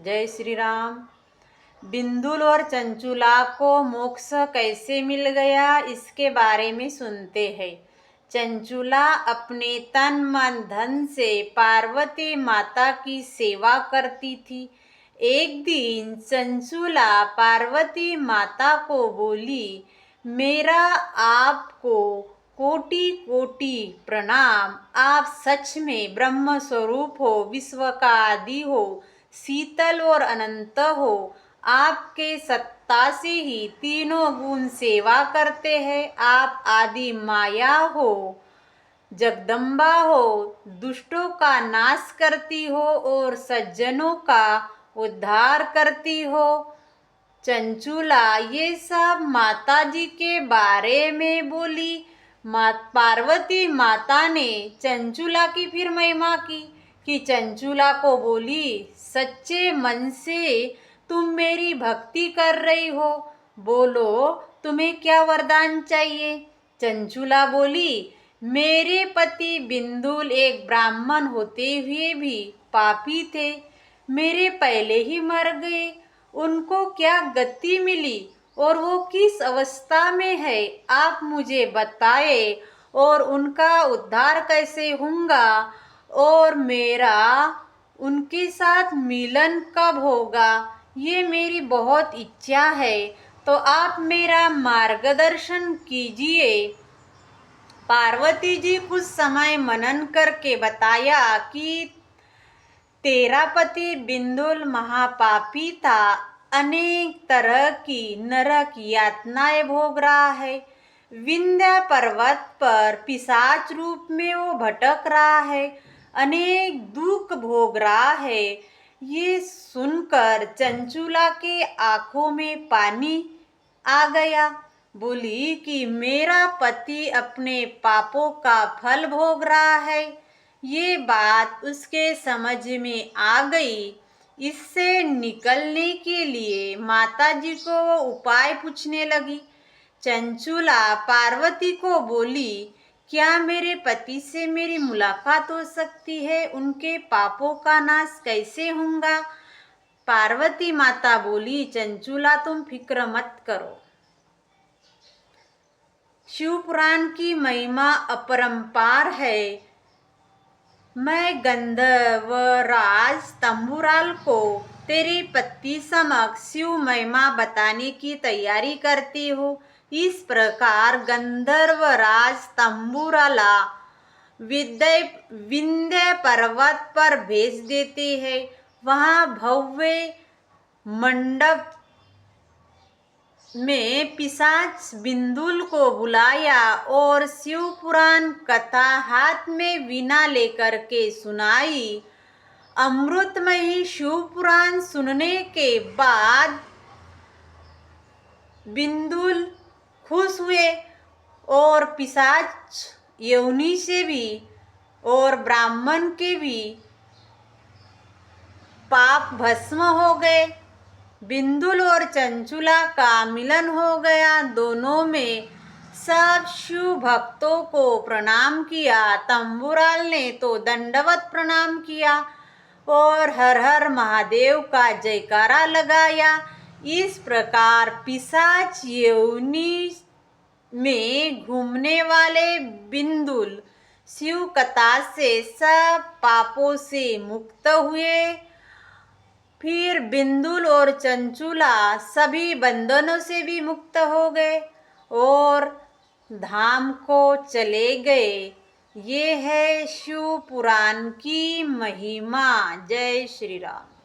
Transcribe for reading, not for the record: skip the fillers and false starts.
जय श्री राम। बिंदुल और चंचुला को मोक्ष कैसे मिल गया, इसके बारे में सुनते हैं। चंचुला अपने तन मन धन से पार्वती माता की सेवा करती थी। एक दिन चंचुला पार्वती माता को बोली, मेरा आपको कोटि कोटि प्रणाम। आप सच में ब्रह्म स्वरूप हो, विश्व का आदि हो, शीतल और अनंत हो। आपके सत्ता से ही तीनों गुण सेवा करते हैं। आप आदि माया हो, जगदम्बा हो, दुष्टों का नाश करती हो और सज्जनों का उद्धार करती हो। चंचुला ये सब माता जी के बारे में बोली। पार्वती माता ने चंचुला की फिर महिमा की कि चंचुला को बोली, सच्चे मन से तुम मेरी भक्ति कर रही हो, बोलो तुम्हें क्या वरदान चाहिए। चंचुला बोली, मेरे पति बिंदुल एक ब्राह्मण होते हुए भी पापी थे, मेरे पहले ही मर गए। उनको क्या गति मिली और वो किस अवस्था में है, आप मुझे बताए, और उनका उद्धार कैसे होगा, और मेरा उनके साथ मिलन कब होगा, ये मेरी बहुत इच्छा है, तो आप मेरा मार्गदर्शन कीजिए। पार्वती जी कुछ समय मनन करके बताया कि तेरा पति बिंदुल महापापी था, अनेक तरह की नरक यातनाएं भोग रहा है। विंध्य पर्वत पर पिशाच रूप में वो भटक रहा है, अनेक दुख भोग रहा है। ये सुनकर चंचुला के आंखों में पानी आ गया। बोली कि मेरा पति अपने पापों का फल भोग रहा है। ये बात उसके समझ में आ गई। इससे निकलने के लिए माता जी को वो उपाय पूछने लगी। चंचुला पार्वती को बोली, क्या मेरे पति से मेरी मुलाकात हो सकती है, उनके पापों का नाश कैसे होगा। पार्वती माता बोली, चंचुला तुम फिक्र मत करो, शिव पुराण की महिमा अपरंपार है। मैं गंधर्वराज तंबुराल को तेरे पति समक्ष शिव महिमा बताने की तैयारी करती हूँ। इस प्रकार गंधर्वराज तंबुराला विंध्य पर्वत पर भेज देते हैं। वहाँ भव्य मंडप में पिशाच बिंदुल को बुलाया और शिव पुराण कथा हाथ में वीणा लेकर के सुनाई। अमृतमयी शिव पुराण सुनने के बाद बिंदुल खुश हुए और पिशाच योनि से भी और ब्राह्मण के भी पाप भस्म हो गए। बिंदुल और चंचुला का मिलन हो गया। दोनों में सब शिव भक्तों को प्रणाम किया। तंबुराल ने तो दंडवत प्रणाम किया और हर हर महादेव का जयकारा लगाया। इस प्रकार पिशाच योनि में घूमने वाले बिंदुल शिव कथा से सब पापों से मुक्त हुए। फिर बिंदुल और चंचुला सभी बंधनों से भी मुक्त हो गए और धाम को चले गए। ये है शिव पुराण की महिमा। जय श्री राम।